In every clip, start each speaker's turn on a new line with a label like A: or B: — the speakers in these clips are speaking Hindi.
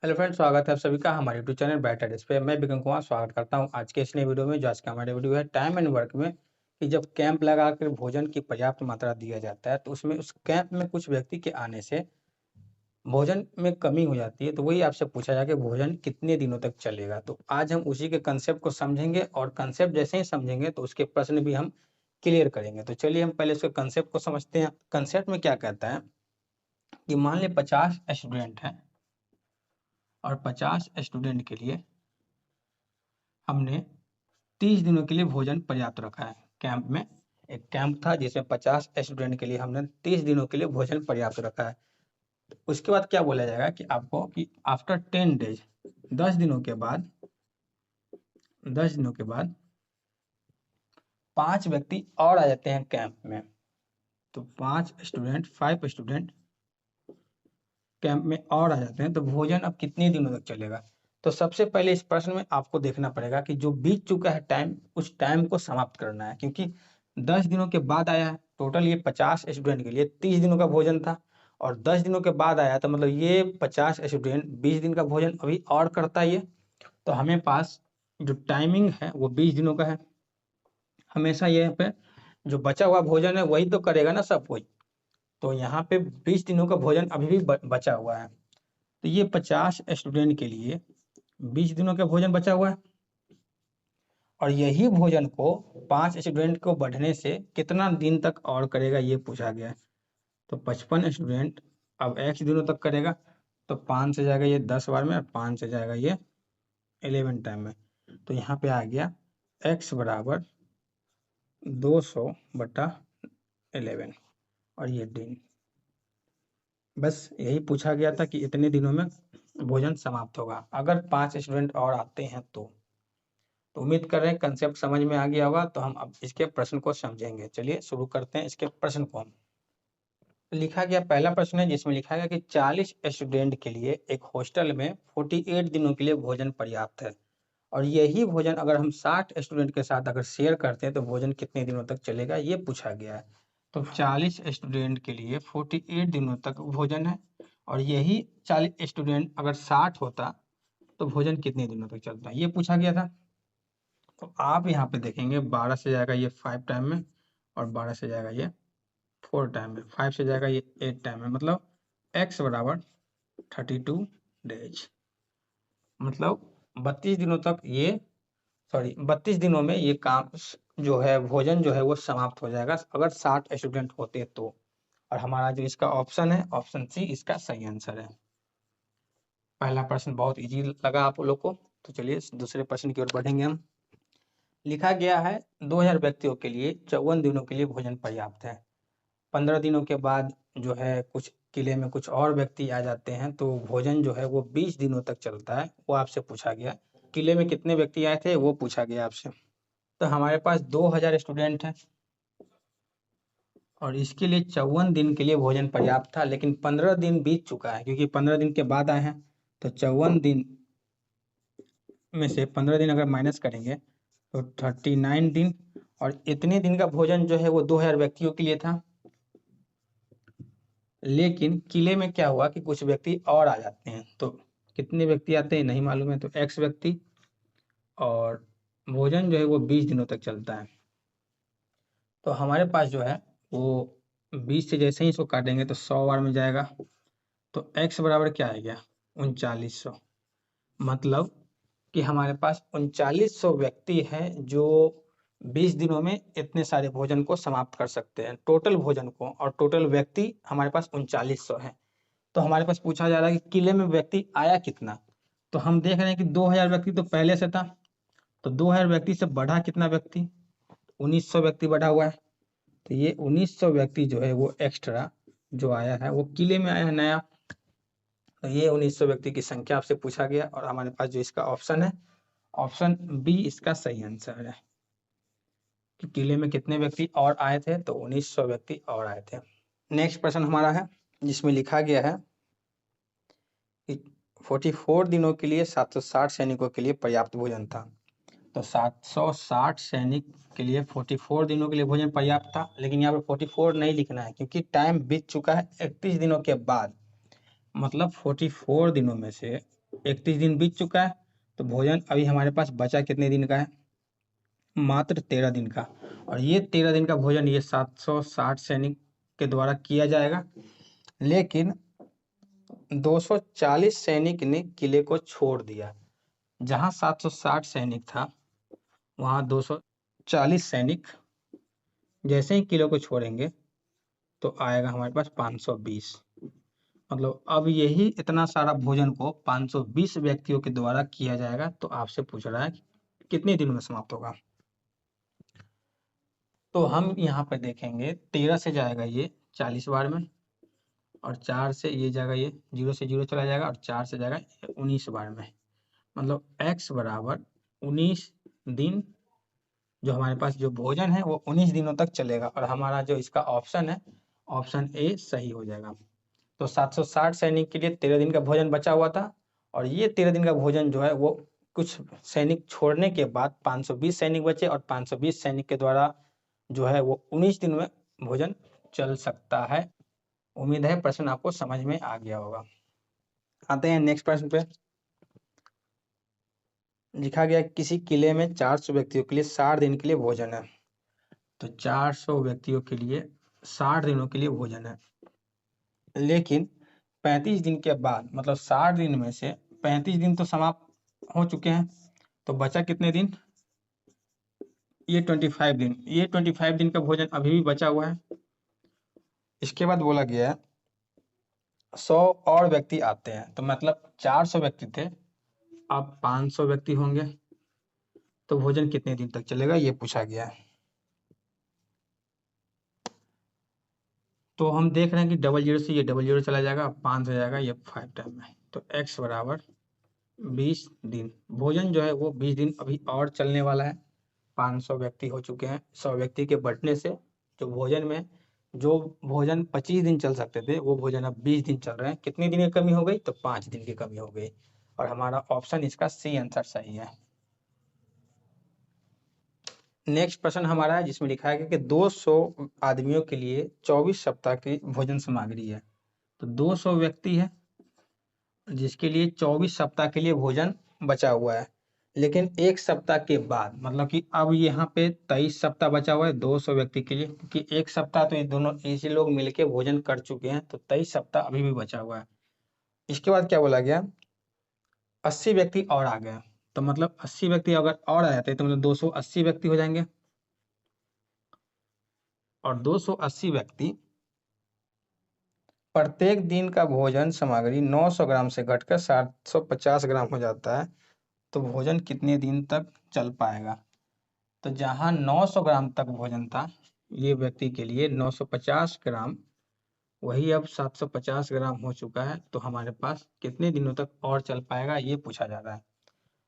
A: हेलो फ्रेंड्स, स्वागत है आप सभी का हमारे यूट्यूब चैनल बैटर इस पे। मैं बिक्रम कुमार स्वागत करता हूं आज के इस नए वीडियो में। जो आज का हमारे वीडियो है टाइम एंड वर्क में, कि जब कैंप लगाकर भोजन की पर्याप्त मात्रा दिया जाता है तो उसमें उस कैंप में कुछ व्यक्ति के आने से भोजन में कमी हो जाती है। तो वही आपसे पूछा जाए कि भोजन कितने दिनों तक चलेगा। तो आज हम उसी के कंसेप्ट को समझेंगे और कंसेप्ट जैसे ही समझेंगे तो उसके प्रश्न भी हम क्लियर करेंगे। तो चलिए हम पहले उसके कंसेप्ट को समझते हैं। कंसेप्ट में क्या कहता है कि मान लें 50 स्टूडेंट हैं और 50 स्टूडेंट के लिए हमने 30 दिनों के लिए भोजन पर्याप्त रखा है। कैंप में एक कैंप था जिसमें 50 स्टूडेंट के लिए हमने 30 दिनों के लिए भोजन पर्याप्त रखा है। उसके बाद क्या बोला जाएगा कि आपको कि आफ्टर 10 डेज, 10 दिनों के बाद 10 दिनों के बाद 5 व्यक्ति और आ जाते हैं कैंप में। तो 5 स्टूडेंट कैंप में और आ जाते हैं तो भोजन अब कितने दिनों तक चलेगा। तो सबसे पहले इस प्रश्न में आपको देखना पड़ेगा कि जो बीत चुका है टाइम, उस टाइम को समाप्त करना है। क्योंकि 10 दिनों के बाद आया है, टोटल ये 50 स्टूडेंट के लिए 30 दिनों का भोजन था और 10 दिनों के बाद आया तो मतलब ये 50 स्टूडेंट 20 दिन का भोजन अभी और करता है ये। तो हमें पास जो टाइमिंग है वो 20 दिनों का है। हमेशा ये पे जो बचा हुआ भोजन है वही तो करेगा ना सब कोई। तो यहाँ पे 20 दिनों का भोजन अभी भी बचा हुआ है। तो ये 50 स्टूडेंट के लिए 20 दिनों का भोजन बचा हुआ है और यही भोजन को 5 स्टूडेंट को बढ़ने से कितना दिन तक और करेगा ये पूछा गया है। तो 55 स्टूडेंट अब x दिनों तक करेगा। तो 5 से जाएगा ये 10 बार में और 5 से जाएगा ये 11 टाइम में। तो यहाँ पे आ गया x बराबर 200/11 और ये दिन। बस यही पूछा गया था कि इतने दिनों में भोजन समाप्त होगा अगर 5 स्टूडेंट और आते हैं तो उम्मीद कर रहे हैं कंसेप्ट समझ में आ गया होगा। तो हम अब इसके प्रश्न को समझेंगे। चलिए शुरू करते हैं इसके प्रश्न को। हम लिखा गया पहला प्रश्न है जिसमें लिखा गया कि 40 स्टूडेंट के लिए एक हॉस्टल में 48 दिनों के लिए भोजन पर्याप्त है और यही भोजन अगर हम 60 स्टूडेंट के साथ अगर शेयर करते हैं तो भोजन कितने दिनों तक चलेगा ये पूछा गया है। तो 40 स्टूडेंट के लिए 48 दिनों तक भोजन है और यही 40 स्टूडेंट अगर 60 होता तो भोजन कितने दिनों तक चलता है ये पूछा गया था। तो आप यहाँ पे देखेंगे 12 से जाएगा ये 5 टाइम में और 12 से जाएगा ये 4 टाइम में, 5 से जाएगा ये 8 टाइम में। मतलब x बराबर 32 डेज। मतलब 32 दिनों तक ये 32 दिनों में ये काम जो है भोजन जो है वो समाप्त हो जाएगा अगर 60 स्टूडेंट होते तो। और हमारा जो इसका ऑप्शन है, ऑप्शन सी इसका सही आंसर है। पहला प्रश्न बहुत इजी लगा आप लोग को। तो चलिए दूसरे प्रश्न की ओर बढ़ेंगे हम। लिखा गया है 2000 व्यक्तियों के लिए 54 दिनों के लिए भोजन पर्याप्त है। 15 दिनों के बाद जो है कुछ किले में कुछ और व्यक्ति आ जाते हैं तो भोजन जो है वो 20 दिनों तक चलता है। वो आपसे पूछा गया किले में कितने व्यक्ति आए थे वो पूछा गया आपसे। तो हमारे पास 2000 स्टूडेंट हैं और इसके लिए 54 दिन के लिए भोजन पर्याप्त था, लेकिन 15 दिन बीत चुका है क्योंकि 15 दिन के बाद आए हैं। तो 54 दिन में से 15 दिन अगर माइनस करेंगे तो 39 दिन। और इतने दिन का भोजन जो है वो 2000 व्यक्तियों के लिए था। लेकिन किले में क्या हुआ कि कुछ व्यक्ति और आ जाते हैं। तो कितने व्यक्ति आते हैं नहीं मालूम है, तो x व्यक्ति और भोजन जो है वो 20 दिनों तक चलता है। तो हमारे पास जो है वो 20 से जैसे ही इसको काटेंगे तो 100 बार में जाएगा। तो x बराबर क्या आ गया 3900। मतलब कि हमारे पास 3900 व्यक्ति हैं जो 20 दिनों में इतने सारे भोजन को समाप्त कर सकते हैं, टोटल भोजन को। और टोटल व्यक्ति हमारे पास 3900 हैं। तो हमारे पास पूछा जा रहा है कि किले में व्यक्ति आया कितना। तो हम देख रहे हैं कि 2000 व्यक्ति तो पहले से था। तो 2000 व्यक्ति से बढ़ा कितना व्यक्ति, 1900 व्यक्ति बढ़ा हुआ है। तो ये 1900 व्यक्ति जो है वो एक्स्ट्रा जो आया है वो किले में आया है नया। तो ये 1900 व्यक्ति की संख्या आपसे पूछा गया और हमारे पास जो इसका ऑप्शन है, ऑप्शन बी इसका सही आंसर है कि किले में कितने व्यक्ति और आए थे। तो 1900 व्यक्ति और आए थे। नेक्स्ट प्रश्न हमारा है जिसमें लिखा गया है कि 44 दिनों के लिए 760 सैनिकों के लिए पर्याप्त भोजन था। तो 760 सैनिक के लिए 44 दिनों के लिए भोजन पर्याप्त था, लेकिन यहाँ पे 44 नहीं लिखना है क्योंकि टाइम बीत चुका है 31 दिनों के बाद। मतलब 44 दिनों में से 31 दिन बीत चुका है, तो भोजन अभी हमारे पास बचा कितने दिन का है? मात्र 13 दिन का। और ये 13 दिन का भोजन ये 760 सैनिक के द्वारा किया जाएगा, लेकिन 240 सैनिक ने किले को छोड़ दिया। जहां 760 सैनिक था, वहां 240 सैनिक जैसे ही किले को छोड़ेंगे तो आएगा हमारे पास 520। मतलब अब यही इतना सारा भोजन को 520 व्यक्तियों के द्वारा किया जाएगा। तो आपसे पूछ रहा है कि कितने दिनों में समाप्त होगा। तो हम यहाँ पर देखेंगे 13 से जाएगा ये 40 बार में, और 4 से ये जाएगा, ये 0 से 0 चला जाएगा, और 4 से जाएगा 19 बार में। मतलब x बराबर 19 दिन जो हमारे पास जो भोजन है वो 19 दिनों तक चलेगा। और हमारा जो इसका ऑप्शन है, ऑप्शन ए सही हो जाएगा। तो 760 सैनिक के लिए 13 दिन का भोजन बचा हुआ था, और ये 13 दिन का भोजन जो है वो कुछ सैनिक छोड़ने के बाद 520 सैनिक बचे, और 520 सैनिक के द्वारा जो है वो 19 दिन में भोजन चल सकता है। उम्मीद है प्रश्न आपको समझ में आ गया होगा। आते हैं नेक्स्ट प्रश्न पे। लिखा गया किसी किले में 400 व्यक्तियों के लिए 60 दिन के लिए भोजन है। तो 400 व्यक्तियों के लिए 60 दिनों के लिए भोजन है, लेकिन 35 दिन के बाद, मतलब 60 दिन में से 35 दिन तो समाप्त हो चुके हैं, तो बचा कितने दिन? ये 25 दिन। ये 25 दिन का भोजन अभी भी बचा हुआ है। इसके बाद बोला गया है 100 और व्यक्ति आते हैं, तो मतलब 400 व्यक्ति थे, अब 500 व्यक्ति होंगे, तो भोजन कितने दिन तक चलेगा ये पूछा गया है। तो हम देख रहे हैं कि 00 से ये 00 चला जाएगा, 5 हो जाएगा, ये 5 टाइम में। तो x बराबर 20 दिन। भोजन जो है वो 20 दिन अभी और चलने वाला है। 500 व्यक्ति हो चुके हैं। 100 व्यक्ति के बढ़ने से जो भोजन में, जो भोजन 25 दिन चल सकते थे वो भोजन अब 20 दिन चल रहे हैं। कितनी दिन की कमी हो गई? तो 5 दिन की कमी हो गई। और हमारा ऑप्शन इसका सी आंसर सही है। नेक्स्ट प्रश्न हमारा है जिसमें लिखा है कि 200 आदमियों के लिए 24 सप्ताह की भोजन सामग्री है। तो 200 व्यक्ति है जिसके लिए 24 सप्ताह के लिए भोजन बचा हुआ है, लेकिन एक सप्ताह के बाद, मतलब कि अब यहाँ पे 23 सप्ताह बचा हुआ है 200 व्यक्ति के लिए, क्योंकि एक सप्ताह तो ये दोनों ऐसे लोग मिलके भोजन कर चुके हैं, तो 23 सप्ताह अभी भी बचा हुआ है। इसके बाद क्या बोला गया? 80 व्यक्ति और आ गए, तो मतलब 80 व्यक्ति अगर और आ जाते तो मतलब 280 व्यक्ति हो जाएंगे, और 280 व्यक्ति प्रत्येक दिन का भोजन सामग्री 900 ग्राम से घटकर 750 ग्राम हो जाता है। तो भोजन कितने दिन तक चल पाएगा? तो जहाँ 900 ग्राम तक भोजन था ये व्यक्ति के लिए 950 ग्राम, वही अब 750 ग्राम हो चुका है। तो हमारे पास कितने दिनों तक और चल पाएगा ये पूछा जा रहा है।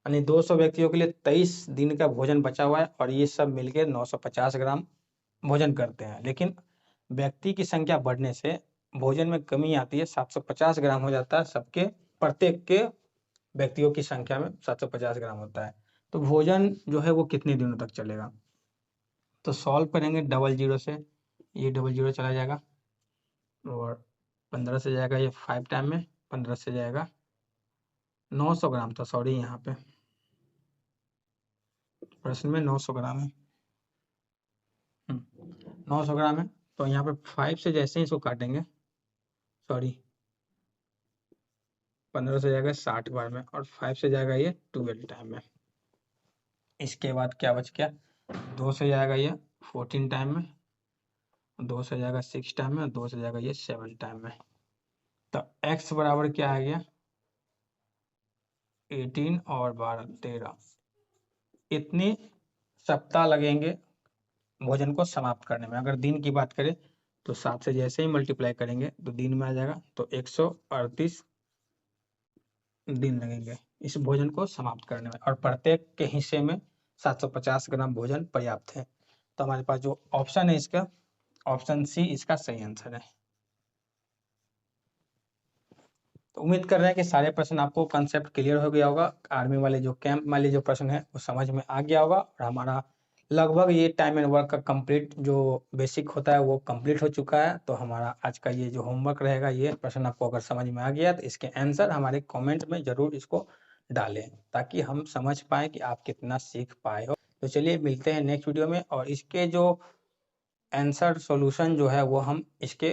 A: यानी 200 व्यक्तियों के लिए 23 दिन का भोजन बचा हुआ है, और ये सब मिलकर 950 ग्राम भोजन करते हैं, लेकिन व्यक्ति की संख्या बढ़ने से भोजन में कमी आती है, 750 ग्राम हो जाता है। सबके प्रत्येक के व्यक्तियों की संख्या में 750 ग्राम होता है। तो भोजन जो है वो कितने दिनों तक चलेगा? तो सॉल्व करेंगे 00 से, ये 00 चला जाएगा, और 15 से जाएगा ये 5 टाइम में, 15 से जाएगा 900 ग्राम था, सॉरी यहाँ पे प्रश्न में 900 ग्राम है। 900 ग्राम है, तो यहाँ पे 5 से जैसे ही इसको काटेंगे, सॉरी 15 से जाएगा 60 बार में, और 5 से जाएगा ये 12 टाइम में। इसके बाद क्या बच गया? 2 से जाएगा ये 14 टाइम में, 2 से जाएगा 6 टाइम में, 2 से जाएगा ये 7 टाइम में। तो x बराबर क्या आ गया? 18 और 12 13। इतने सप्ताह लगेंगे भोजन को समाप्त करने में। अगर दिन की बात करें तो 7 से जैसे ही मल्टीप्लाई करेंगे तो दिन में आ जाएगा, तो 138 दिन लगेंगे इस भोजन को समाप्त करने में, और प्रत्येक के हिस्से में 750 ग्राम भोजन पर्याप्त है। तो हमारे पास जो ऑप्शन है इसका, ऑप्शन सी इसका सही आंसर है। तो उम्मीद कर रहे हैं कि सारे प्रश्न आपको कंसेप्ट क्लियर हो गया होगा। आर्मी वाले जो कैंप वाले जो प्रश्न है वो समझ में आ गया होगा, और हमारा लगभग ये टाइम एंड वर्क का कंप्लीट जो बेसिक होता है वो कंप्लीट हो चुका है। तो हमारा आज का ये जो होमवर्क रहेगा, ये प्रश्न आपको अगर समझ में आ गया तो इसके आंसर हमारे कमेंट में ज़रूर इसको डालें, ताकि हम समझ पाएँ कि आप कितना सीख पाए हो। तो चलिए मिलते हैं नेक्स्ट वीडियो में, और इसके जो आंसर सॉल्यूशन जो है वो हम इसके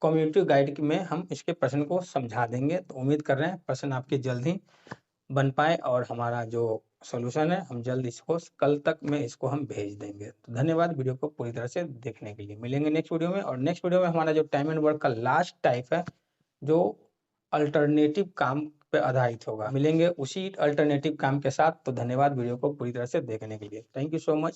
A: कम्युनिटी गाइड में हम इसके प्रश्न को समझा देंगे। तो उम्मीद कर रहे हैं प्रश्न आपके जल्द ही बन पाए, और हमारा जो सॉल्यूशन है हम जल्द इसको कल तक में इसको हम भेज देंगे। तो धन्यवाद वीडियो को पूरी तरह से देखने के लिए। मिलेंगे नेक्स्ट वीडियो में, और नेक्स्ट वीडियो में हमारा जो टाइम एंड वर्क का लास्ट टाइप है जो अल्टरनेटिव काम पे आधारित होगा। मिलेंगे उसी अल्टरनेटिव काम के साथ। तो धन्यवाद वीडियो को पूरी तरह से देखने के लिए। Thank you so much.